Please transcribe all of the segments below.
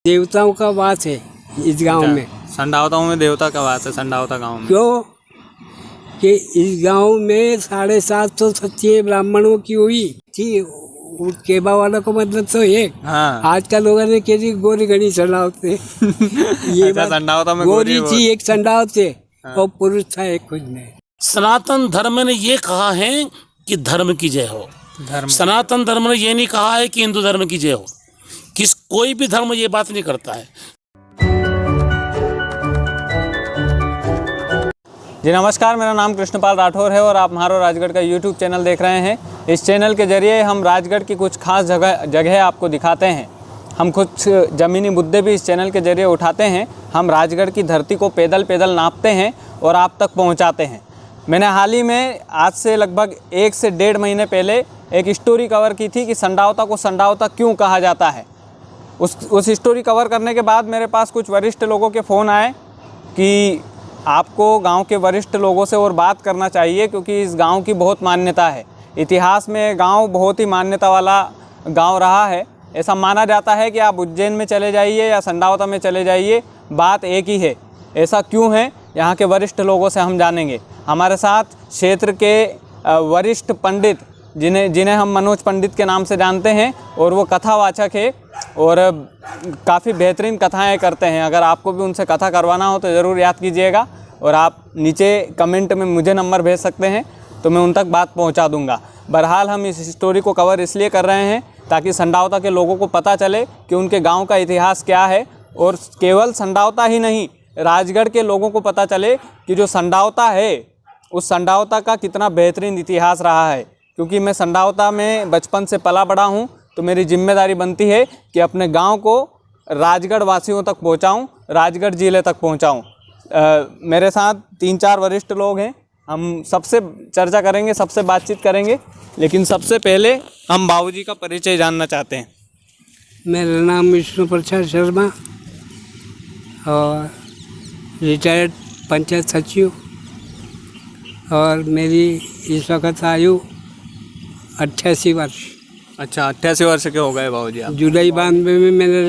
देवताओं का वास है इस गांव में। संडावताओं में देवता का वास है संडावता गांव में। क्यों कि इस गांव में 750 सच्चे ब्राह्मणों की हुई थी। केबा वाला को मतलब तो एक आजकल लोगों ने कैसी गोरी घड़ी संडावते ये संडावता में गोरी थी एक संडावते और पुरुष था एक खुद में। सनातन धर्म ने ये कहा है कि धर्म की जय हो। सनातन धर्म ने ये नहीं कहा है कि हिंदू धर्म की जय हो। कोई भी धर्म ये बात नहीं करता है। जी नमस्कार, मेरा नाम कृष्णपाल राठौर है और आप म्हारो राजगढ़ का यूट्यूब चैनल देख रहे हैं। इस चैनल के जरिए हम राजगढ़ की कुछ खास जगह आपको दिखाते हैं। हम कुछ ज़मीनी मुद्दे भी इस चैनल के जरिए उठाते हैं। हम राजगढ़ की धरती को पैदल पैदल नापते हैं और आप तक पहुंचाते हैं। मैंने हाल ही में आज से लगभग 1 से 1.5 महीने पहले एक स्टोरी कवर की थी कि संडावता को संडावता क्यों कहा जाता है। उस स्टोरी कवर करने के बाद मेरे पास कुछ वरिष्ठ लोगों के फ़ोन आए कि आपको गांव के वरिष्ठ लोगों से और बात करना चाहिए, क्योंकि इस गांव की बहुत मान्यता है। इतिहास में गांव बहुत ही मान्यता वाला गांव रहा है। ऐसा माना जाता है कि आप उज्जैन में चले जाइए या संडावता में चले जाइए, बात एक ही है। ऐसा क्यों है, यहाँ के वरिष्ठ लोगों से हम जानेंगे। हमारे साथ क्षेत्र के वरिष्ठ पंडित जिन्हें हम मनोज पंडित के नाम से जानते हैं, और वो कथावाचक है और काफ़ी बेहतरीन कथाएं करते हैं। अगर आपको भी उनसे कथा करवाना हो तो ज़रूर याद कीजिएगा और आप नीचे कमेंट में मुझे नंबर भेज सकते हैं तो मैं उन तक बात पहुंचा दूंगा। बहरहाल हम इस स्टोरी को कवर इसलिए कर रहे हैं ताकि संडावता के लोगों को पता चले कि उनके गांव का इतिहास क्या है, और केवल संडावता ही नहीं, राजगढ़ के लोगों को पता चले कि जो संडावता है उस संडावता का कितना बेहतरीन इतिहास रहा है। क्योंकि मैं संडावता में बचपन से पला बड़ा हूँ, तो मेरी जिम्मेदारी बनती है कि अपने गांव को राजगढ़ वासियों तक पहुंचाऊं, राजगढ़ ज़िले तक पहुंचाऊं। मेरे साथ 3-4 वरिष्ठ लोग हैं। हम सबसे चर्चा करेंगे, सबसे बातचीत करेंगे, लेकिन सबसे पहले हम बाबूजी का परिचय जानना चाहते हैं। मेरा नाम विष्णु प्रसाद शर्मा और रिटायर्ड पंचायत सचिव, और मेरी इस वक्त आयु 88 वर्ष। अच्छा, 88 वर्ष के हो गए बाबूजी आप? जुलाई 92 में मेरा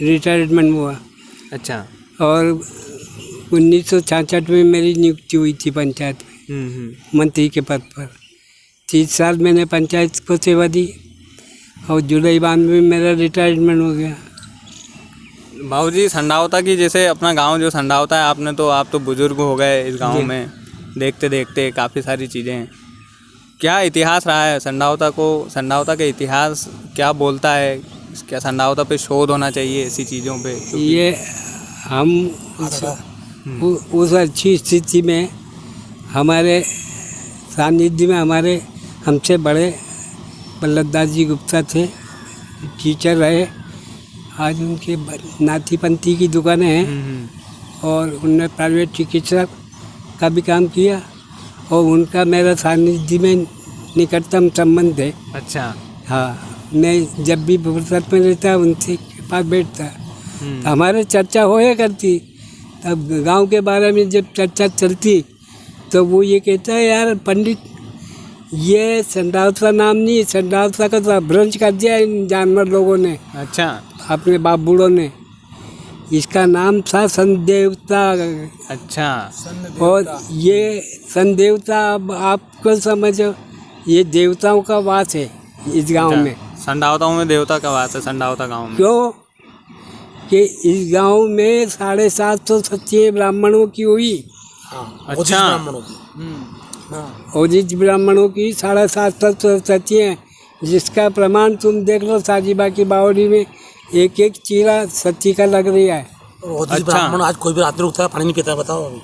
रिटायरमेंट हुआ। अच्छा। और 1966 में मेरी नियुक्ति हुई थी पंचायत में मंत्री के पद पर। 30 साल मैंने पंचायत को सेवा दी और जुलाई 92 में मेरा रिटायरमेंट हो गया। बाबूजी, संडावता की, जैसे अपना गांव जो संडावता है, आप तो बुजुर्ग हो गए इस गांव में, देखते देखते काफ़ी सारी चीज़ें हैं। क्या इतिहास रहा है संडावता का इतिहास क्या बोलता है? क्या संडावता पे शोध होना चाहिए ऐसी चीज़ों पे? ये हम उस अच्छी स्थिति में हमारे सानिध्य में हमारे हमसे बड़े बल्लभदास जी गुप्ता थे, टीचर रहे। आज उनके नातीपंथी की दुकानें हैं और उनने प्राइवेट चिकित्सक का भी काम किया, और उनका मेरा सानिध्य में निकटतम संबंध है। अच्छा। हाँ, मैं जब भी फुर्सत में रहता उनसे के पास बैठता, तो हमारे चर्चा होया करती। तब गांव के बारे में जब चर्चा चलती तो वो ये कहता है, यार पंडित, ये संडावता नाम नहीं, संडावता का तो अपभ्रंश कर दिया इन जानवर लोगों ने। अच्छा। अपने बाप बूढ़ों ने। इसका नाम था संदेवता। अच्छा। और ये संदेवता, अब आपको समझो, ये देवताओं का वास है इस गांव में। संडावताओं में देवता का वास है संडावता गांव में। क्यों कि इस गांव में 750 सच्चे ब्राह्मणों की हुई। अच्छा। ओजित ब्राह्मणों की 750 सच्चे हैं, जिसका प्रमाण तुम देख लो। साजीबा की बावड़ी में एक एक चीरा सच्ची का लग रही है। अच्छा। ब्राह्मण आज कोई भी रात में उठता है, पानी नहीं पीता, बताओ अभी।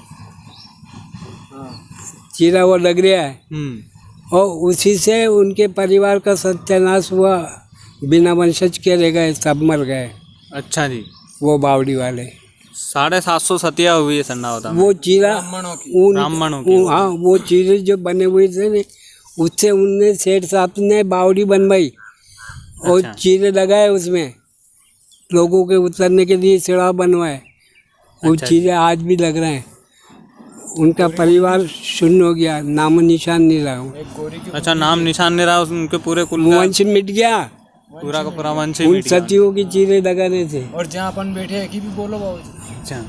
चीरा वो लग रहा है, और उसी से उनके परिवार का सत्यानाश हुआ। बिना वंशज के रह गए, सब मर गए। अच्छा जी। वो बावड़ी वाले 750 सतिया हुई है संडावता में। वो चीरा ब्राह्मणों की। हाँ, वो चीरे जो बने हुए थे न, उससे उनने सेठ साहब ने बावड़ी बनवाई और चीरे लगाए उसमें, लोगों के उतरने के लिए सिड़ा बनवाए। वो चीज़ें आज भी लग रहे हैं। उनका परिवार शून्य हो गया, नाम निशान नहीं रहा। अच्छा, नाम निशान नहीं रहा उनके पूरे कुल वंश मिट गया। पूरा का पूरा वंश ही उन मिट गया। सतियों की चीरें लगाने से। और जहाँ अपन बैठे हैं कि भी बोलो बाबू। अच्छा।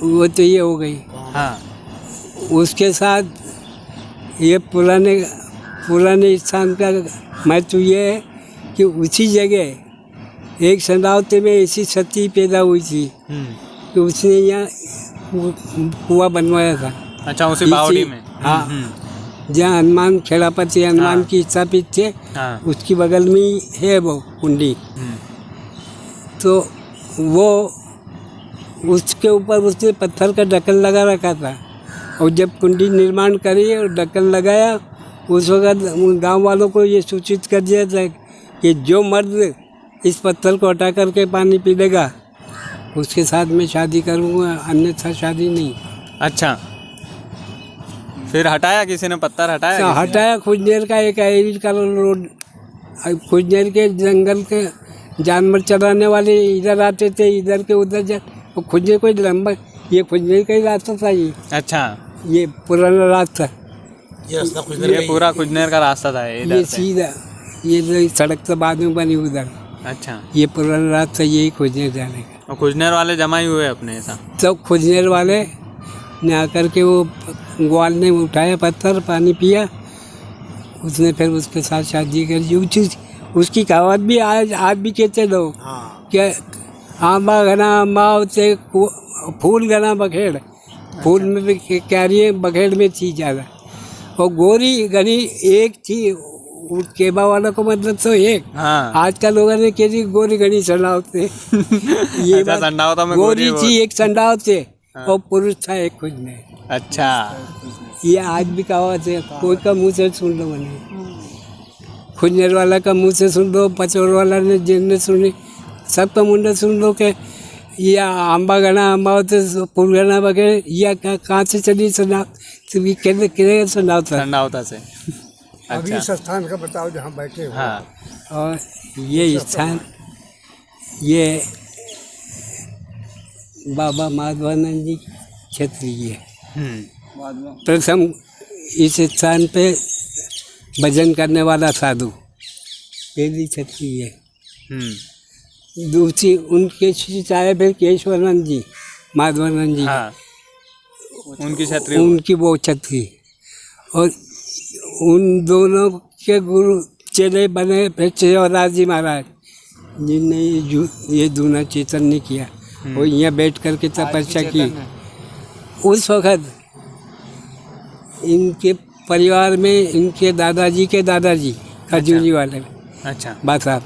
वो तो ये हो गई। हाँ। उसके साथ ये पुराने स्थान का महत्व ये है कि उसी जगह एक संदावते में ऐसी सती पैदा हुई थी कि उसने यहाँ कुआं बनवाया था। अच्छा, उसी बावड़ी में। हाँ, जहाँ हनुमान खेड़ापति हनुमान हाँ। की स्थापित थे, हाँ। उसकी बगल में ही है वो कुंडी। तो वो उसके ऊपर उसने पत्थर का ढक्कन लगा रखा था, और जब कुंडी निर्माण करी और ढक्कन लगाया, उस वक्त गांव वालों को ये सूचित कर दिया था कि जो मर्द इस पत्थर को हटा करके पानी पी लेगा उसके साथ में शादी करूँगा, अन्यथा शादी नहीं। अच्छा, फिर हटाया किसी ने पत्थर हटाया? तो किसी ने? हटाया। खुजनेर का एक एरिल का रोड, खुजनेर के जंगल के जानवर चराने वाले इधर आते थे, इधर के उधर जा। और खुजनेर कोई लंबा, ये खुजनेर का ही रास्ता था। ये अच्छा, ये पुराना रास्ता, ये पूरा खुजनेर का रास्ता था ये इधर से। सीधा, ये जो सड़क तो बाद में बनी उधर, अच्छा, ये पुराना रास्ता यही खुजनेर जाने का। और खुजनेर वाले जमा ही हुए अपने ऐसा? तो खुजनेर वाले ने आकर के वो ग्वाल ने उठाया पत्थर, पानी पिया, उसने फिर उसके साथ शादी करी। उसकी कहावत भी आज भी कहते लोग क्या, आंबा घना आंबा से फूल घना बखेड़, फूल में भी क्यारी बखेड़ में थी ज़्यादा। और गोरी घनी एक थी, केबा वाला को मतलब तो एक। हाँ। आजकल लोगों ने कह गोरी घनी संडाव थे। ये अच्छा, संडावता में गोरी गोरी थी एक संडाव थे, हाँ। और पुरुष था एक खुजनेर। अच्छा, ये आज भी कहावत है, कोई का मुँह से सुन लो बने, खुजनेर वाला का मुँह से सुन लो, पचौर वाला ने जिनने सुनी, सबका मुंडा सुन लो के ये आंबा गना आंबा होते फूल गना वगैरह, या कहाँ से चली सुना, तो ये कितने सुनाव था। संडावता से। अभी अच्छा, इस स्थान का बताओ जहाँ बैठे हो। हाँ। और ये स्थान, ये बाबा माधवानंद जी क्षेत्रीय है। प्रथम इस स्थान पे भजन करने वाला साधु पहली क्षत्रिय है। दूसरी उनके शिष्य आए फिर केशवानंद जी, माधवानंद जी, हाँ। उनकी छतरी। उनकी वो छतरी। और उन दोनों के गुरु चेले बने फिर चेवराज जी महाराज, जिनने ये दूना चैतन्य किया, वो यहाँ बैठ करके तपस्या की। उस वक्त इनके परिवार में इनके दादाजी के दादाजी खजूरी वाले अच्छा, बात साहब,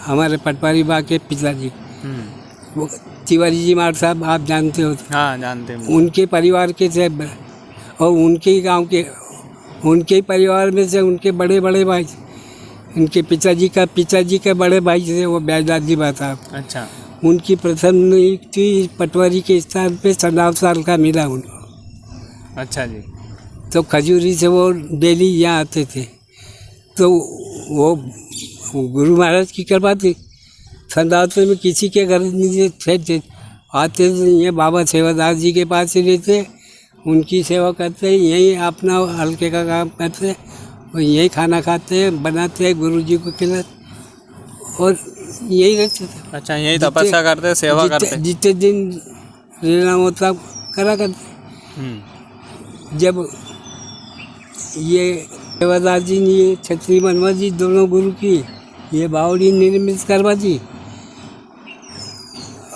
हमारे पटवारी बा के पिताजी, वो तिवारी जी मार साहब, आप जानते हो। हाँ, जानते हैं। उनके परिवार के थे, और उनके ही गांव के, उनके ही परिवार में से उनके बड़े बड़े भाई, इनके पिताजी के बड़े भाई थे वो बैजदादी बा साहब। अच्छा, उनकी प्रथम नियुक्ति पटवारी के स्थान पे 17 साल का मिला उनको। अच्छा जी। तो खजूरी से वो डेली यहाँ आते थे। तो वो गुरु महाराज की कृपा थी, संदावते में किसी के घर नहीं थे, आते थे ये बाबा सेवादास जी के पास ही रहते, उनकी सेवा करते, यहीं अपना हल्के का काम करते, और यही खाना खाते बनाते गुरु जी को खिलाते, और यही रहते थे। अच्छा, यही तपस्या करते, सेवा करते। जितने दिन रहना होता करा करते। जब ये सेवादास जी ने ये छत्री बनवा दी दोनों गुरु की, ये बावड़ी निर्मित करवा दी,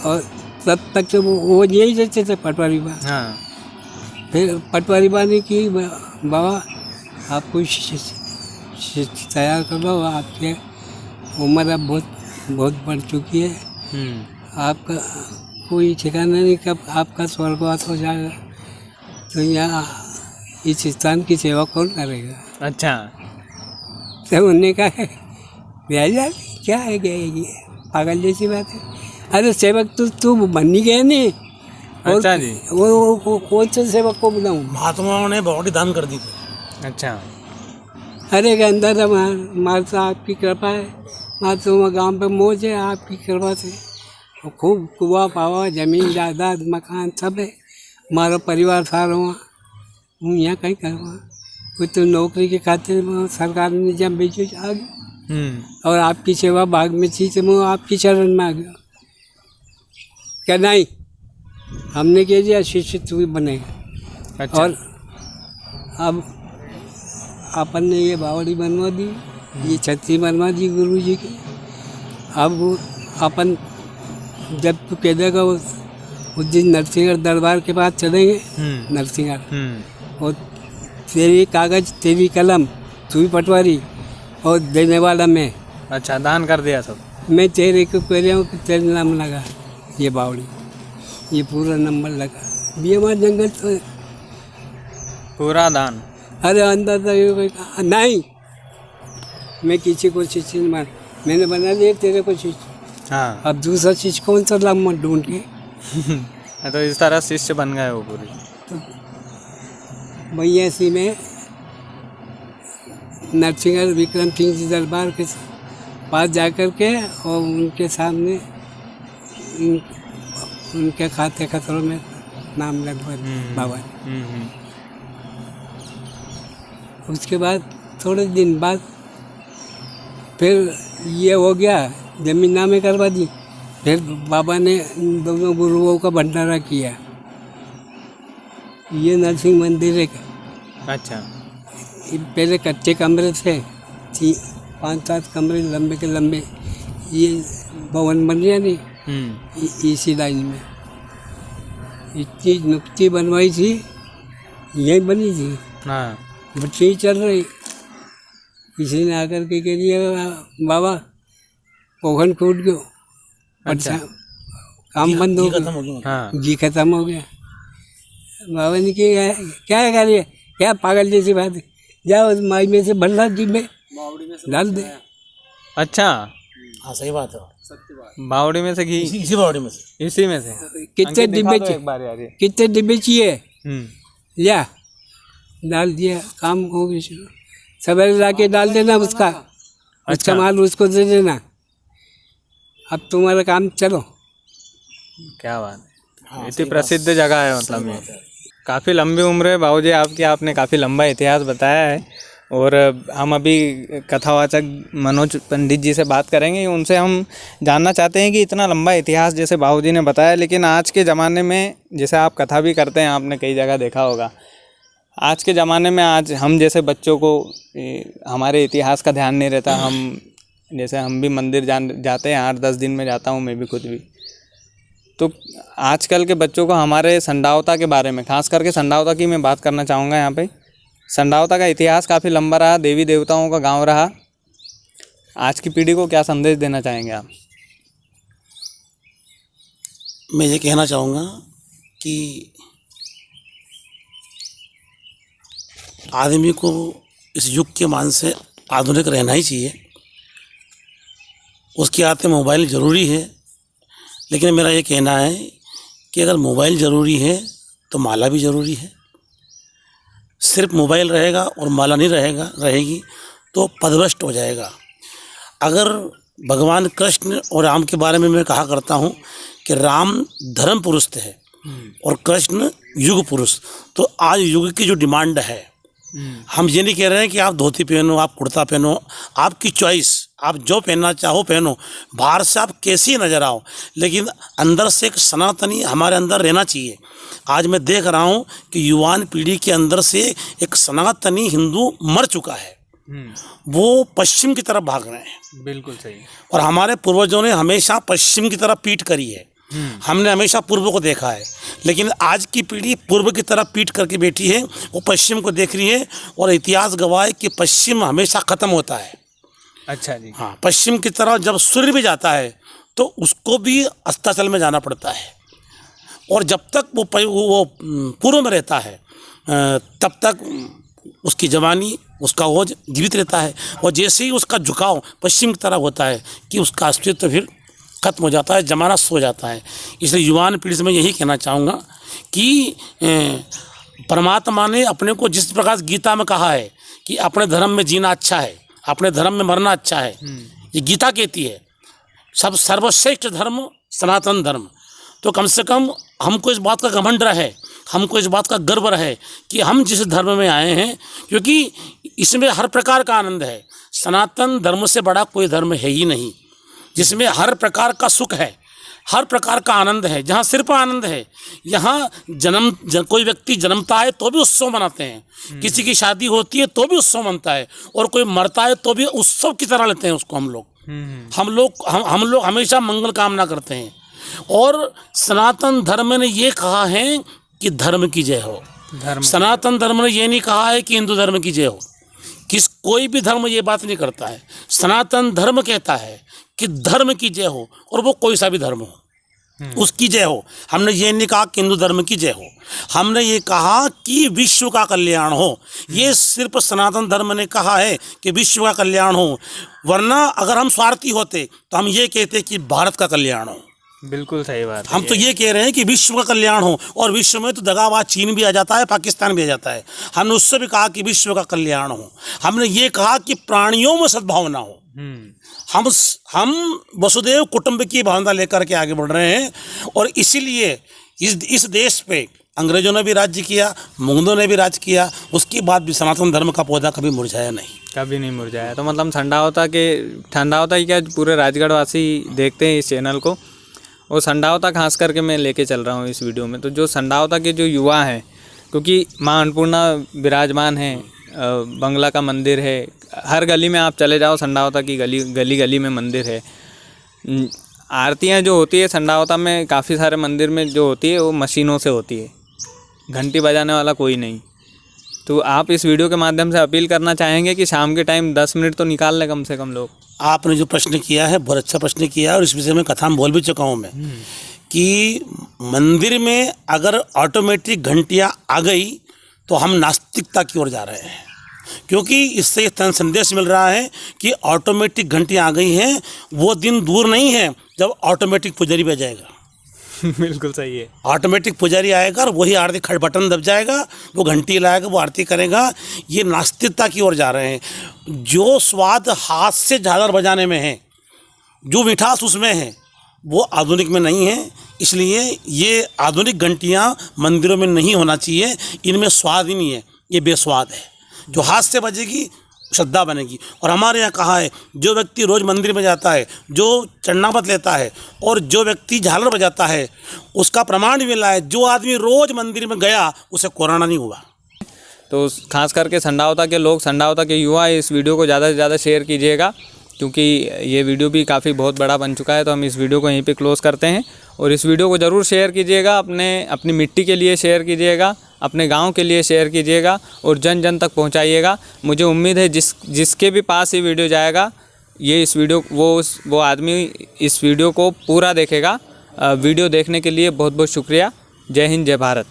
और तब तक तो वो यही रहते थे पटवारी बा। हाँ। फिर पटवारी बा ने की, बाबा आपको तैयार करो, आपके उम्र अब बहुत बढ़ चुकी है, आपका कोई ठिकाना नहीं कब आपका स्वर्गवास हो जाएगा, तो यहाँ इस स्थान की सेवा कौन करेगा। अच्छा, तो उन्होंने कहा भैया क्या है, ये पागल जैसी बात है, अरे सेवक तू बन ही गया नहीं। और अच्छा जी। वो कौन से सेवक को बनाऊँ, महात्माओं ने बॉडी दान कर दी थी। अच्छा, अरे के अंदर हमारे आपकी कृपा है, माँ गाँव पे मौज है आपकी कृपा से, खूब कुआ पावा जमीन जायदाद मकान सब है, हमारा परिवार सारा हुआ, हूँ यहाँ कहीं करवा, कोई तो नौकरी के खातिर सरकार ने जब बेचो आ गई। और आपकी सेवा भाग में थी तो मैं आपकी शरण में आ गया। क्या नहीं, हमने कह दिया शिष्य तू ही बनेगा। अच्छा। और अब अपन ने ये बावड़ी बनवा दी, ये छतरी बनवा दी गुरु जी की। अब अपन जब तू कह देगा उस दिन नरसिंहगढ़ दरबार के पास चलेंगे। नरसिंहगढ़ और तेरी कागज तेरी कलम तू ही पटवारी और देने वाला मैं। अच्छा, दान कर दिया सब। मैं तेरे को कह रहा हूँ कि तेरे नाम लगा ये बावड़ी, ये पूरा नंबर लगा। बीएमआर जंगल तो पूरा दान। अरे अंदर तो ये कोई नहीं, मैं किसी को शिष्य नहीं मान, मैंने बना लिया तेरे को शिष्य। हाँ। अब दूसरा शिष्य कौन सा लाभ मत ढूंढ के। तो इस तरह शिष्य बन गए वो पूरी। भैया सी में नरसिंहगढ़ विक्रम सिंह जी दरबार के पास जाकर के और उनके सामने उनके खाते खतरों में नाम लगवा बाबा। उसके बाद थोड़े दिन बाद फिर ये हो गया, जमीन नामे करवा दी। फिर बाबा ने दोनों गुरुओं का भंडारा किया। ये नरसिंह मंदिर है का। अच्छा। पहले कच्चे कमरे थे, 5-7 कमरे लंबे के लंबे, ये भवन बन गया नहीं। इसी लाइन में इतनी नुक्ती बनवाई थी, यही बनी थी। हाँ। बच्ची चल रही, किसी ने आकर के कह दिया बाबा पोखन टूट गयो। अच्छा, काम बंद हो गया। हाँ। घी खत्म हो गया। बाबा ने क्या कर रही है, क्या पागल जैसी बात है, जाओ उस माई में से भल्ला घी में डाल दे। अच्छा। हाँ सही बात है, बावड़ी में से घी, इसी बावड़ी में से। इसी में से। कितने डिब्बे एक बार यार ये। कितने डिब्बे चाहिए, हम्म। या डाल दिया, काम हो गया शुरू। सवेरे ला के डाल देना उसका। अच्छा, माल उसको दे देना। अब तुम्हारा काम चलो। क्या बात है, इतनी प्रसिद्ध जगह है मतलब ये। काफ़ी लंबी उम्र है बाबूजी आपकी, आपने काफ़ी लंबा इतिहास बताया है। और हम अभी कथावाचक मनोज पंडित जी से बात करेंगे, उनसे हम जानना चाहते हैं कि इतना लंबा इतिहास जैसे बाबूजी ने बताया, लेकिन आज के ज़माने में जैसे आप कथा भी करते हैं, आपने कई जगह देखा होगा, आज के ज़माने में आज हम जैसे बच्चों को हमारे इतिहास का ध्यान नहीं रहता। हम जैसे हम भी मंदिर जाते हैं, 8-10 दिन में जाता हूँ मैं भी खुद भी। तो आजकल के बच्चों को हमारे संडावता के बारे में, खास करके संडावता की मैं बात करना चाहूँगा यहाँ पे। संडावता का इतिहास काफ़ी लंबा रहा, देवी देवताओं का गांव रहा। आज की पीढ़ी को क्या संदेश देना चाहेंगे आप? मैं ये कहना चाहूँगा कि आदमी को इस युग के मान से आधुनिक रहना ही चाहिए। उसके हाथ में मोबाइल ज़रूरी है, लेकिन मेरा ये कहना है कि अगर मोबाइल ज़रूरी है तो माला भी ज़रूरी है। सिर्फ मोबाइल रहेगा और माला नहीं रहेगी तो पदभ्रष्ट हो जाएगा। अगर भगवान कृष्ण और राम के बारे में मैं कहा करता हूँ कि राम धर्म पुरुष थे और कृष्ण युग पुरुष, तो आज युग की जो डिमांड है, हम ये नहीं कह रहे हैं कि आप धोती पहनो, आप कुर्ता पहनो, आपकी चॉइस, आप जो पहनना चाहो पहनो, बाहर से आप कैसी नज़र आओ, लेकिन अंदर से एक सनातनी हमारे अंदर रहना चाहिए। आज मैं देख रहा हूँ कि युवान पीढ़ी के अंदर से एक सनातनी हिंदू मर चुका है, वो पश्चिम की तरफ भाग रहे हैं। बिल्कुल सही। और हमारे पूर्वजों ने हमेशा पश्चिम की तरफ पीठ करी है, हमने हमेशा पूर्व को देखा है, लेकिन आज की पीढ़ी पूर्व की तरफ पीठ करके बैठी है, वो पश्चिम को देख रही है। और इतिहास गवाह है कि पश्चिम हमेशा ख़त्म होता है। अच्छा जी। हाँ, पश्चिम की तरफ जब सूर्य भी जाता है तो उसको भी अस्ताचल में जाना पड़ता है, और जब तक वो पूर्व में रहता है तब तक उसकी जवानी, उसका ओज जीवित रहता है। और जैसे ही उसका झुकाव पश्चिम की तरफ होता है कि उसका अस्तित्व फिर खत्म हो जाता है, जमाना सो जाता है। इसलिए युवान पीढ़ी से मैं यही कहना चाहूँगा कि परमात्मा ने अपने को जिस प्रकार गीता में कहा है कि अपने धर्म में जीना अच्छा है, अपने धर्म में मरना अच्छा है, ये गीता कहती है। सब सर्वश्रेष्ठ धर्म सनातन धर्म। तो कम से कम हमको इस बात का घमंड रहे, हमको इस बात का गर्व रहे कि हम जिस धर्म में आए हैं, क्योंकि इसमें हर प्रकार का आनंद है। सनातन धर्म से बड़ा कोई धर्म है ही नहीं, जिसमें हर प्रकार का सुख है, हर प्रकार का आनंद है। जहाँ सिर्फ आनंद है, यहाँ कोई व्यक्ति जन्मता है तो भी उत्सव मनाते हैं, किसी की शादी होती है तो भी उत्सव मनता है, और कोई मरता है तो भी उत्सव की तरह लेते हैं उसको हम लोग। हम लोग हमेशा मंगल कामना करते हैं। और सनातन धर्म ने ये कहा है कि धर्म की जय हो। सनातन धर्म ने ये नहीं कहा है कि हिंदू धर्म की जय हो। कोई भी धर्म ये बात नहीं करता है। सनातन धर्म कहता है कि धर्म की जय हो, और वो कोई सा भी धर्म हो उसकी जय हो। हमने ये नहीं कहा कि हिंदू धर्म की जय हो, हमने ये कहा कि विश्व का कल्याण हो। ये सिर्फ सनातन धर्म ने कहा है कि विश्व का कल्याण हो, वरना अगर हम स्वार्थी होते तो हम ये कहते कि भारत का कल्याण हो। बिल्कुल सही बात। हम तो ये कह रहे हैं कि विश्व का कल्याण हो, और विश्व में तो दगाबाज चीन भी आ जाता है, पाकिस्तान भी आ जाता है। हमने उससे भी कहा कि विश्व का कल्याण हो। हमने ये कहा कि प्राणियों में सद्भावना हो। हम वसुदेव कुटुंब की भावना लेकर के आगे बढ़ रहे हैं, और इसीलिए इस देश पे अंग्रेजों ने भी राज्य किया, मुगलों ने भी राज्य किया, उसके बाद भी सनातन धर्म का पौधा कभी मुरझाया नहीं, कभी नहीं मुरझाया। तो मतलब ठंडा होता ही क्या, पूरे राजगढ़ वासी देखते हैं इस चैनल को, और संडावता खास करके मैं लेके चल रहा हूँ इस वीडियो में। तो जो संडावता के जो युवा हैं, क्योंकि माँ अन्नपूर्णा विराजमान है, बंगला का मंदिर है, हर गली में आप चले जाओ संडावता की गली में मंदिर है। आरतियाँ जो होती है संडावता में, काफ़ी सारे मंदिर में जो होती है वो मशीनों से होती है, घंटी बजाने वाला कोई नहीं। तो आप इस वीडियो के माध्यम से अपील करना चाहेंगे कि शाम के टाइम 10 मिनट तो निकाल लें कम से कम लोग। आपने जो प्रश्न किया है बहुत अच्छा प्रश्न किया है, और इस विषय में कथा में बोल भी चुका हूँ मैं कि मंदिर में अगर ऑटोमेटिक घंटियाँ आ गई तो हम नास्तिकता की ओर जा रहे हैं, क्योंकि इससे संदेश मिल रहा है कि ऑटोमेटिक घंटियाँ आ गई हैं। वो दिन दूर नहीं है जब ऑटोमेटिक पुजारी बज जाएगा। बिल्कुल सही है। ऑटोमेटिक पुजारी आएगा और वही आरती खड़ बटन दब जाएगा, वो घंटी लाएगा, वो आरती करेगा। ये नास्तिकता की ओर जा रहे हैं। जो स्वाद हाथ से झालर बजाने में है, जो मिठास उसमें है, वो आधुनिक में नहीं है। इसलिए ये आधुनिक घंटियाँ मंदिरों में नहीं होना चाहिए, इनमें स्वाद ही नहीं है, ये बेस्वाद है। जो हाथ से बजेगी श्रद्धा बनेगी। और हमारे यहाँ कहा है, जो व्यक्ति रोज़ मंदिर में जाता है, जो चरणामृत लेता है, और जो व्यक्ति झालर बजाता है, उसका प्रमाण भी मिला है, जो आदमी रोज़ मंदिर में गया उसे कोरोना नहीं हुआ। तो खास करके संडावता के लोग, संडावता के युवा इस वीडियो को ज़्यादा से ज़्यादा शेयर कीजिएगा, क्योंकि ये वीडियो भी काफ़ी बहुत बड़ा बन चुका है। तो हम इस वीडियो को यहीं पे क्लोज़ करते हैं, और इस वीडियो को ज़रूर शेयर कीजिएगा, अपनी मिट्टी के लिए शेयर कीजिएगा, अपने गांव के लिए शेयर कीजिएगा, और जन जन तक पहुंचाइएगा। मुझे उम्मीद है जिसके भी पास ये वीडियो जाएगा, ये इस वीडियो वो आदमी इस वीडियो को पूरा देखेगा। वीडियो देखने के लिए बहुत बहुत शुक्रिया। जय हिंद, जय भारत।